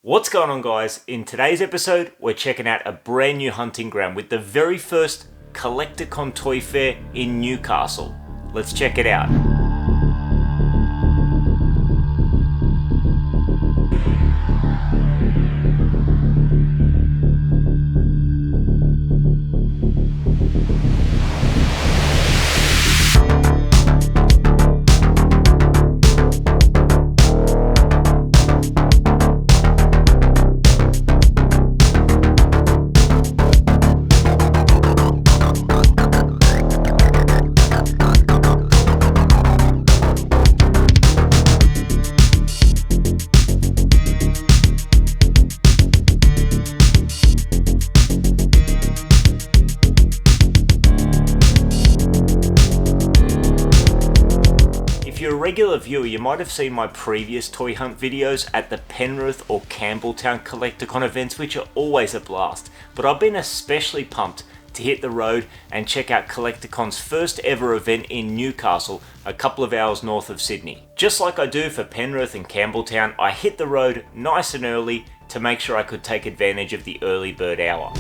What's going on, guys? In today's episode, we're checking out a brand new hunting ground with the very first Collecticon toy fair in Newcastle. Let's check it out. If you're a regular viewer, you might have seen my previous toy hunt videos at the Penrith or Campbelltown Collecticon events, which are always a blast. But I've been especially pumped to hit the road and check out Collecticon's first ever event in Newcastle, a couple of hours north of Sydney. Just like I do for Penrith and Campbelltown, I hit the road nice and early to make sure I could take advantage of the early bird hour.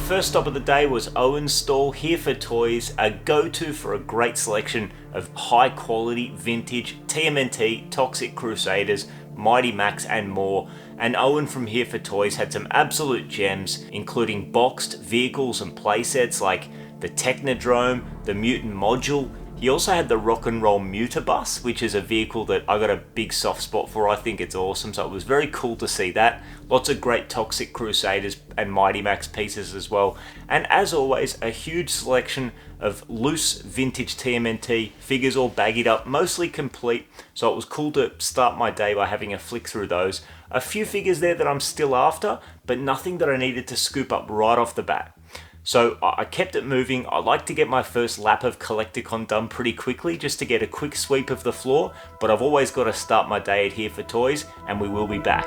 First stop of the day was Owen's stall, Here For Toys, a go-to for a great selection of high quality vintage TMNT, Toxic Crusaders, Mighty Max and more. And Owen from Here For Toys had some absolute gems, including boxed vehicles and playsets like the Technodrome, the Mutant Module. He also had the Rock and Roll Mutabus, which is a vehicle that I got a big soft spot for. I think it's awesome, so it was very cool to see that. Lots of great Toxic Crusaders and Mighty Max pieces as well. And as always, a huge selection of loose vintage TMNT figures all baggied up, mostly complete. So it was cool to start my day by having a flick through those. A few figures there that I'm still after, but nothing that I needed to scoop up right off the bat. So I kept it moving. I like to get my first lap of Collecticon done pretty quickly just to get a quick sweep of the floor, but I've always got to start my day at Here For Toys, and we will be back.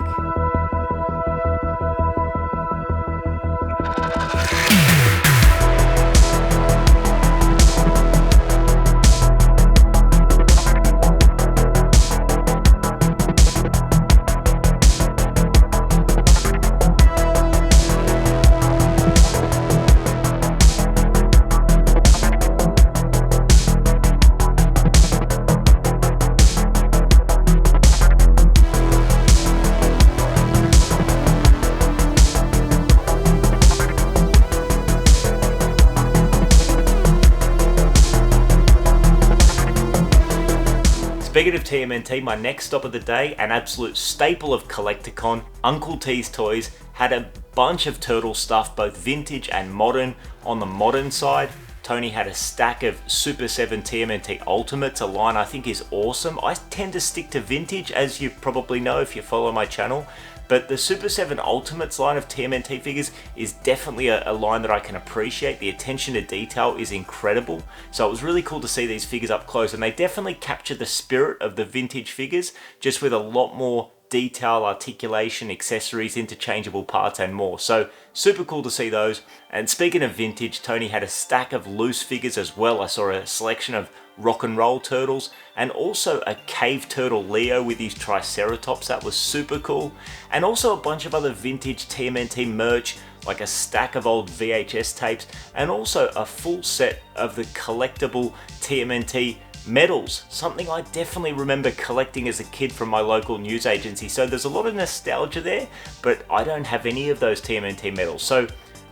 Speaking of TMNT, my next stop of the day, an absolute staple of Collecticon, Uncle Tes Toys, had a bunch of turtle stuff, both vintage and modern. On the modern side, Tony had a stack of Super 7 TMNT Ultimates, a line I think is awesome. I tend to stick to vintage, as you probably know if you follow my channel, but the Super 7 Ultimates line of TMNT figures is definitely a line that I can appreciate. The attention to detail is incredible, so it was really cool to see these figures up close, and they definitely capture the spirit of the vintage figures, just with a lot more detail, articulation, accessories, interchangeable parts and more. So super cool to see those. And speaking of vintage, Tony had a stack of loose figures as well. I saw a selection of rock and roll turtles and also a cave turtle Leo with his triceratops. That was super cool. And also a bunch of other vintage TMNT merch, like a stack of old VHS tapes and also a full set of the collectible TMNT Medals, something I definitely remember collecting as a kid from my local news agency, so there's a lot of nostalgia there, but I don't have any of those TMNT medals. So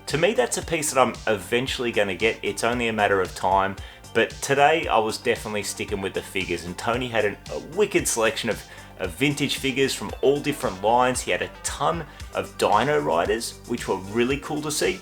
to me, that's a piece that I'm eventually going to get. It's only a matter of time, but today I was definitely sticking with the figures, and Tony had a wicked selection of vintage figures from all different lines. He had a ton of Dino Riders, which were really cool to see.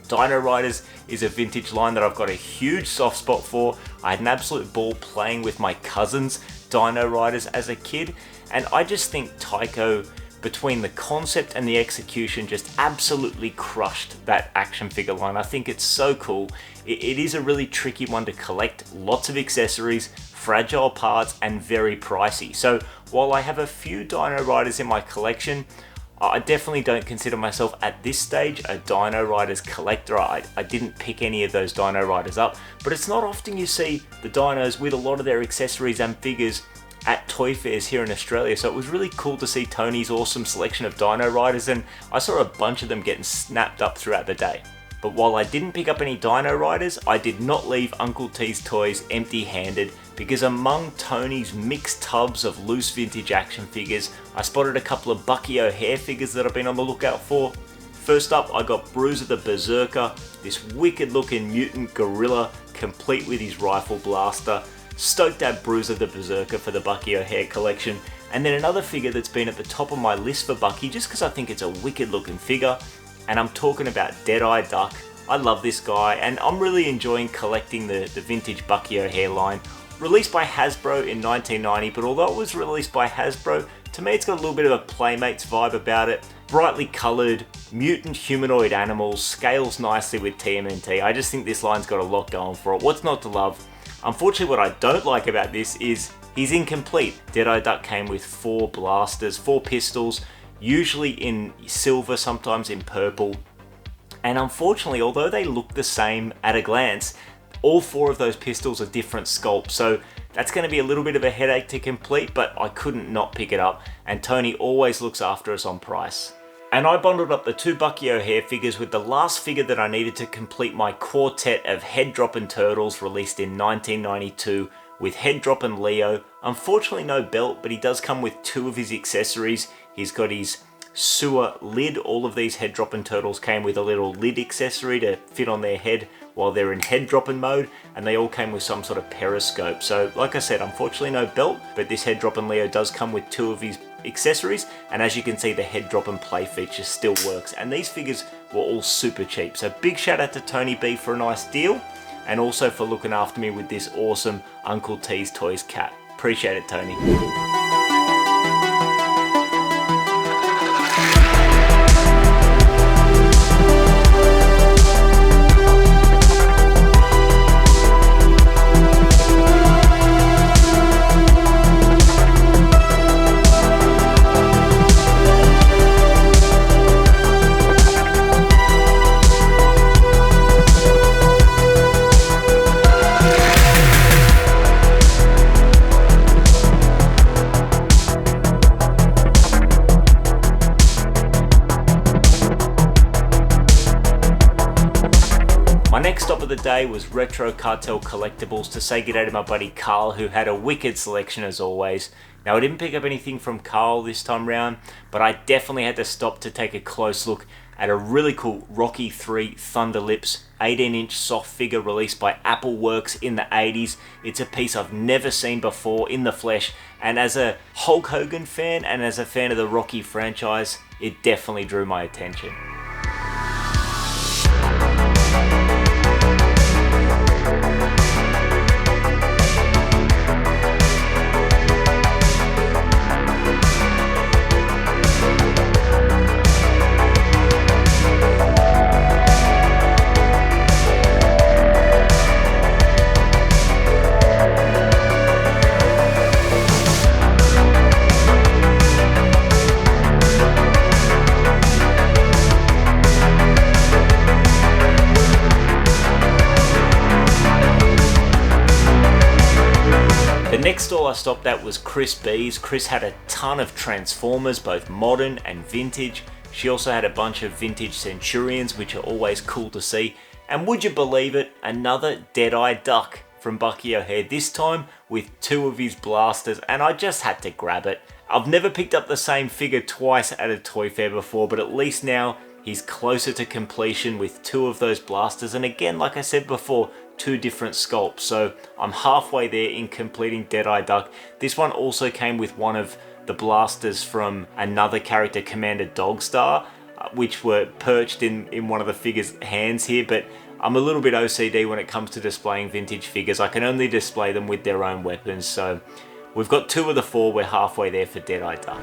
Dino Riders is a vintage line that I've got a huge soft spot for. I had an absolute ball playing with my cousins' Dino Riders as a kid, and I just think Tycho, between the concept and the execution, just absolutely crushed that action figure line. I think it's so cool. It is a really tricky one to collect, lots of accessories, fragile parts, and very pricey. So while I have a few Dino Riders in my collection, I definitely don't consider myself at this stage a Dino Riders collector. I didn't pick any of those Dino Riders up, but it's not often you see the dinos with a lot of their accessories and figures at toy fairs here in Australia, so it was really cool to see Tony's awesome selection of Dino Riders, and I saw a bunch of them getting snapped up throughout the day. But while I didn't pick up any Dino Riders, I did not leave Uncle Tes Toys empty-handed, because among Tony's mixed tubs of loose vintage action figures, I spotted a couple of Bucky O'Hare figures that I've been on the lookout for. First up, I got Bruiser the Berserker, this wicked looking mutant gorilla, complete with his rifle blaster. Stoked to have Bruiser the Berserker for the Bucky O'Hare collection. And then another figure that's been at the top of my list for Bucky, just because I think it's a wicked looking figure, and I'm talking about Deadeye Duck. I love this guy, and I'm really enjoying collecting the vintage Bucky O'Hare line. Released by Hasbro in 1990, but although it was released by Hasbro, to me it's got a little bit of a Playmates vibe about it. Brightly coloured, mutant humanoid animals, scales nicely with TMNT. I just think this line's got a lot going for it. What's not to love? Unfortunately, what I don't like about this is he's incomplete. Deadeye Duck came with 4 blasters, 4 pistols, usually in silver, sometimes in purple. And unfortunately, although they look the same at a glance, all 4 of those pistols are different sculpts, so that's going to be a little bit of a headache to complete, but I couldn't not pick it up, and Tony always looks after us on price. And I bundled up the 2 Bucky O'Hare figures with the last figure that I needed to complete my quartet of Head Droppin' Turtles, released in 1992, with Head Droppin' Leo. Unfortunately no belt, but he does come with 2 of his accessories. He's got his sewer lid. All of these Head Droppin' Turtles came with a little lid accessory to fit on their head while they're in head dropping mode, and they all came with some sort of periscope. So like I said, unfortunately no belt, but this Head Droppin' Leo does come with 2 of his accessories, and as you can see, the head drop and play feature still works, and these figures were all super cheap. So big shout out to Tony B for a nice deal, and also for looking after me with this awesome Uncle Tes Toys cat. Appreciate it, Tony. Stop of the day was Retro Cartel Collectibles to say g'day to my buddy Carl, who had a wicked selection as always. Now I didn't pick up anything from Carl this time round, but I definitely had to stop to take a close look at a really cool Rocky 3 Thunder Lips 18-inch soft figure released by Apple Works in the 80s. It's a piece I've never seen before in the flesh, and as a Hulk Hogan fan and as a fan of the Rocky franchise, it definitely drew my attention. The next stall I stopped at was Chris B's. Chris had a ton of Transformers, both modern and vintage. She also had a bunch of vintage Centurions, which are always cool to see. And would you believe it, another Deadeye Duck from Bucky O'Hare, this time with 2 of his blasters, and I just had to grab it. I've never picked up the same figure twice at a toy fair before, but at least now he's closer to completion with 2 of those blasters, and again, like I said before, 2 different sculpts, so I'm halfway there in completing Deadeye Duck. This one also came with one of the blasters from another character, Commander Dogstar, which were perched in one of the figures' hands here, but I'm a little bit OCD when it comes to displaying vintage figures. I can only display them with their own weapons, so we've got 2 of the 4, we're halfway there for Deadeye Duck.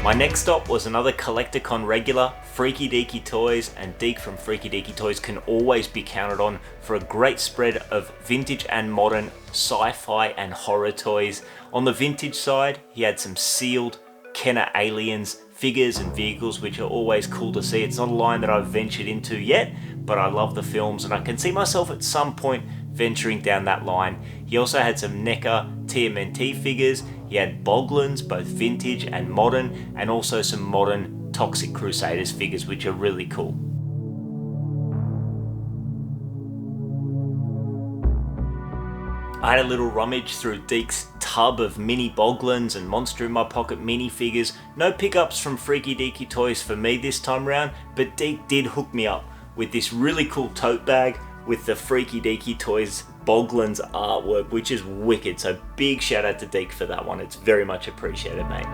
My next stop was another Collecticon regular, Freaky Deaky Toys, and Deke from Freaky Deaky Toys can always be counted on for a great spread of vintage and modern sci-fi and horror toys. On the vintage side, he had some sealed Kenner aliens, figures and vehicles, which are always cool to see. It's not a line that I've ventured into yet, but I love the films and I can see myself at some point venturing down that line. He also had some NECA TMNT figures. He had Boglins, both vintage and modern, and also some modern Toxic Crusaders figures, which are really cool. I had a little rummage through Deke's tub of mini Boglins and Monster in My Pocket minifigures. No pickups from Freaky Deaky Toys for me this time around, but Deke did hook me up with this really cool tote bag with the Freaky Deaky Toys Boglins artwork, which is wicked. So big shout out to Deke for that one. It's very much appreciated, mate.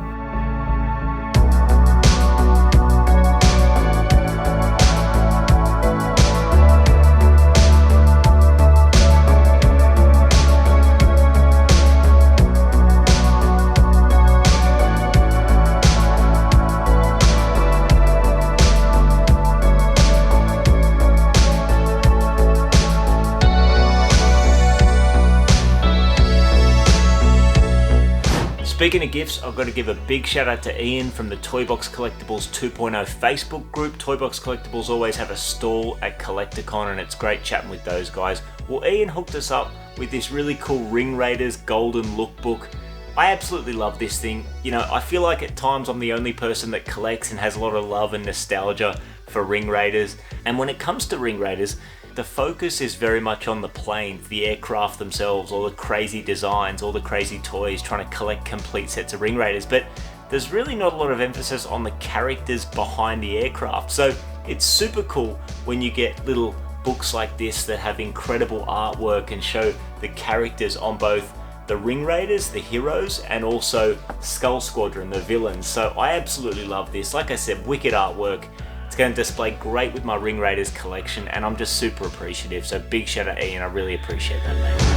Speaking of gifts, I've got to give a big shout out to Ian from the Toy Box Collectibles 2.0 Facebook group. Toy Box Collectibles always have a stall at Collecticon and it's great chatting with those guys. Well, Ian hooked us up with this really cool Ring Raiders Golden Lookbook. I absolutely love this thing. You know, I feel like at times I'm the only person that collects and has a lot of love and nostalgia for Ring Raiders. And when it comes to Ring Raiders, the focus is very much on the planes, the aircraft themselves, all the crazy designs, all the crazy toys, trying to collect complete sets of Ring Raiders, but there's really not a lot of emphasis on the characters behind the aircraft. So it's super cool when you get little books like this that have incredible artwork and show the characters on both the Ring Raiders, the heroes, and also Skull Squadron, the villains. So I absolutely love this. Like I said, wicked artwork. It's going to display great with my Ring Raiders collection and I'm just super appreciative. So big shout out Ian, I really appreciate that, mate.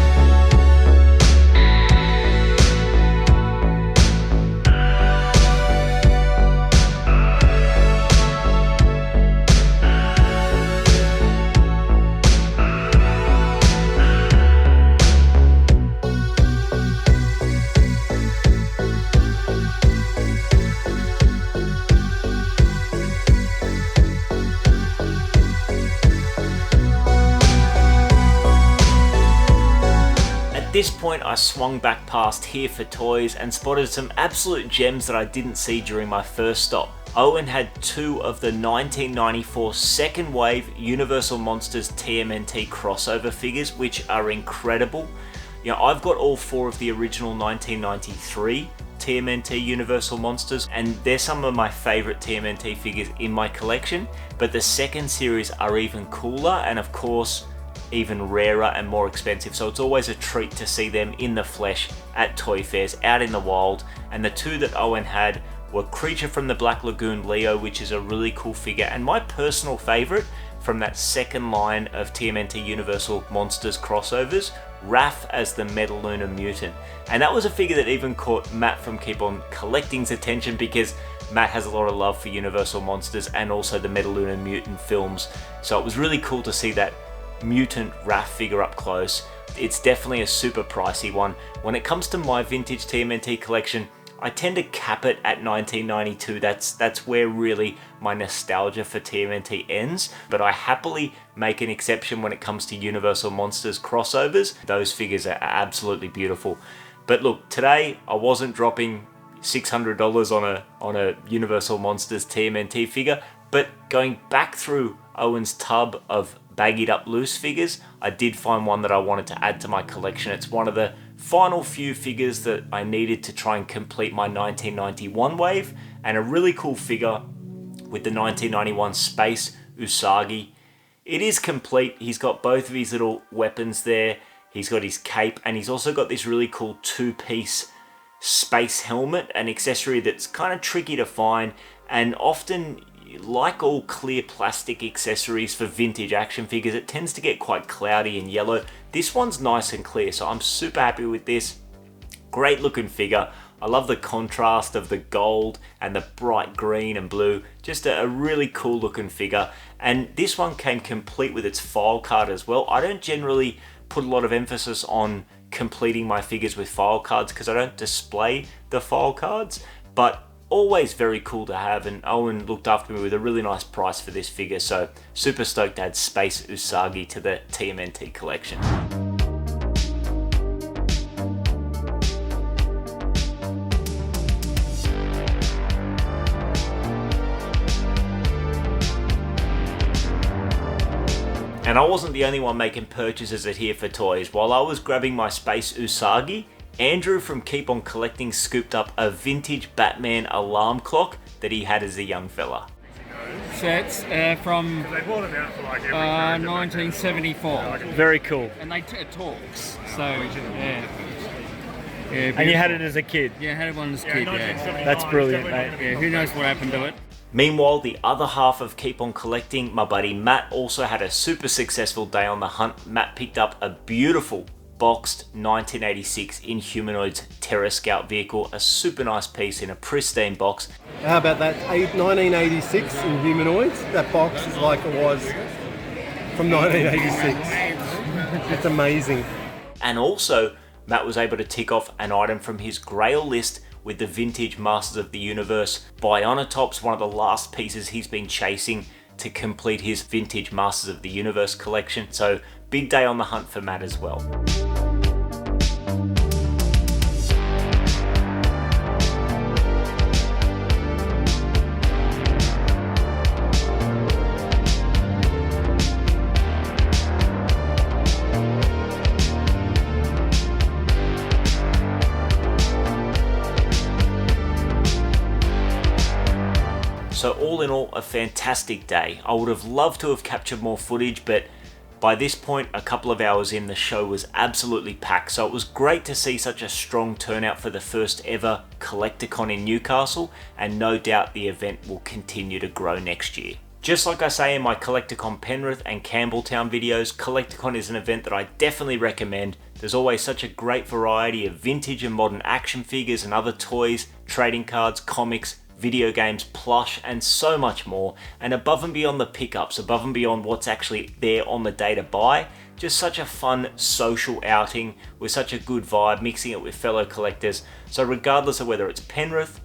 At this point I swung back past Here for Toys and spotted some absolute gems that I didn't see during my first stop. Owen had 2 of the 1994 second wave Universal Monsters TMNT crossover figures, which are incredible. You know, I've got all 4 of the original 1993 TMNT Universal Monsters and they're some of my favourite TMNT figures in my collection, but the second series are even cooler and of course even rarer and more expensive, so it's always a treat to see them in the flesh at toy fairs, out in the wild. And the 2 that Owen had were Creature from the Black Lagoon Leo, which is a really cool figure, and my personal favourite from that second line of TMNT Universal Monsters crossovers, Raph as the Metaluna Mutant. And that was a figure that even caught Matt from KeepOnCollecting's attention, because Matt has a lot of love for Universal Monsters and also the Metaluna Mutant films. So it was really cool to see that mutant Raph figure up close. It's definitely a super pricey one. When it comes to my vintage TMNT collection, I tend to cap it at 1992. That's where really my nostalgia for TMNT ends. But I happily make an exception when it comes to Universal Monsters crossovers. Those figures are absolutely beautiful. But look, today I wasn't dropping $600 on a Universal Monsters TMNT figure, but going back through Owen's tub of baggied up loose figures, I did find one that I wanted to add to my collection. It's one of the final few figures that I needed to try and complete my 1991 wave, and a really cool figure with the 1991 Space Usagi. It is complete. He's got both of his little weapons there. He's got his cape, and he's also got this really cool two-piece space helmet, an accessory that's kind of tricky to find, and often, like all clear plastic accessories for vintage action figures, it tends to get quite cloudy and yellow. This one's nice and clear, so I'm super happy with this. Great looking figure. I love the contrast of the gold and the bright green and blue. Just a really cool looking figure. And this one came complete with its file card as well. I don't generally put a lot of emphasis on completing my figures with file cards because I don't display the file cards, but always very cool to have, and Owen looked after me with a really nice price for this figure, so super stoked to add Space Usagi to the TMNT collection. And I wasn't the only one making purchases at Here for Toys. While I was grabbing my Space Usagi, Andrew from KeepOnCollecting scooped up a vintage Batman alarm clock that he had as a young fella. Sets from 1974. Very cool. And it talks, so yeah. And you had it as a kid? Yeah, I had it when I was a kid, yeah. That's brilliant, mate. Yeah, who knows what happened to it. Meanwhile, the other half of KeepOnCollecting, my buddy Matt, also had a super successful day on the hunt. Matt picked up a beautiful boxed 1986 Inhumanoids Terror Scout vehicle, a super nice piece in a pristine box. How about that 1986 Inhumanoids? That box is like it was from 1986. It's amazing. And also, Matt was able to tick off an item from his Grail list with the vintage Masters of the Universe Bionatops, one of the last pieces he's been chasing to complete his vintage Masters of the Universe collection. So big day on the hunt for Matt as well. So all in all, a fantastic day. I would have loved to have captured more footage, but by this point, a couple of hours in, the show was absolutely packed. So it was great to see such a strong turnout for the first ever Collecticon in Newcastle, and no doubt the event will continue to grow next year. Just like I say in my Collecticon Penrith and Campbelltown videos, Collecticon is an event that I definitely recommend. There's always such a great variety of vintage and modern action figures and other toys, trading cards, comics, video games, plush, and so much more. And above and beyond the pickups, above and beyond what's actually there on the day to buy, just such a fun social outing with such a good vibe, mixing it with fellow collectors. So regardless of whether it's Penrith,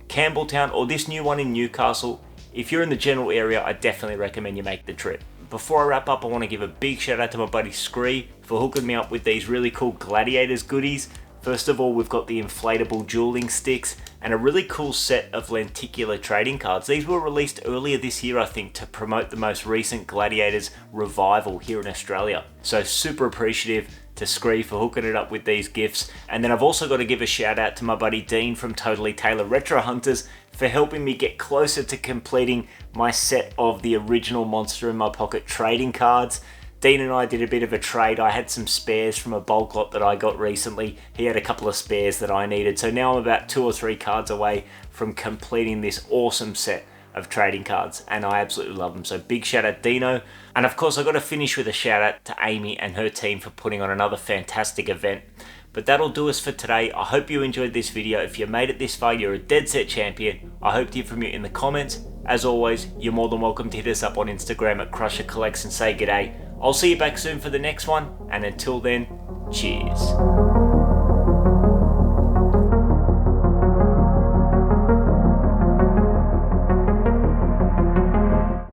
Campbelltown, or this new one in Newcastle, if you're in the general area, I definitely recommend you make the trip. Before I wrap up, I want to give a big shout out to my buddy Scree for hooking me up with these really cool Gladiators goodies. First of all, we've got the inflatable dueling sticks and a really cool set of lenticular trading cards. These were released earlier this year, I think, to promote the most recent Gladiators revival here in Australia. So super appreciative to Scree for hooking it up with these gifts. And then I've also got to give a shout out to my buddy Dean from Totally Taylor Retro Hunters for helping me get closer to completing my set of the original Monster in My Pocket trading cards. Dean and I did a bit of a trade. I had some spares from a bulk lot that I got recently. He had a couple of spares that I needed. So now I'm about 2 or 3 cards away from completing this awesome set of trading cards, and I absolutely love them. So big shout out Dino. And of course I got to finish with a shout out to Amy and her team for putting on another fantastic event. But that'll do us for today. I hope you enjoyed this video. If you made it this far, you're a dead set champion. I hope to hear from you in the comments. As always, you're more than welcome to hit us up on Instagram at Crusher Collects and say g'day. I'll see you back soon for the next one, and until then, cheers.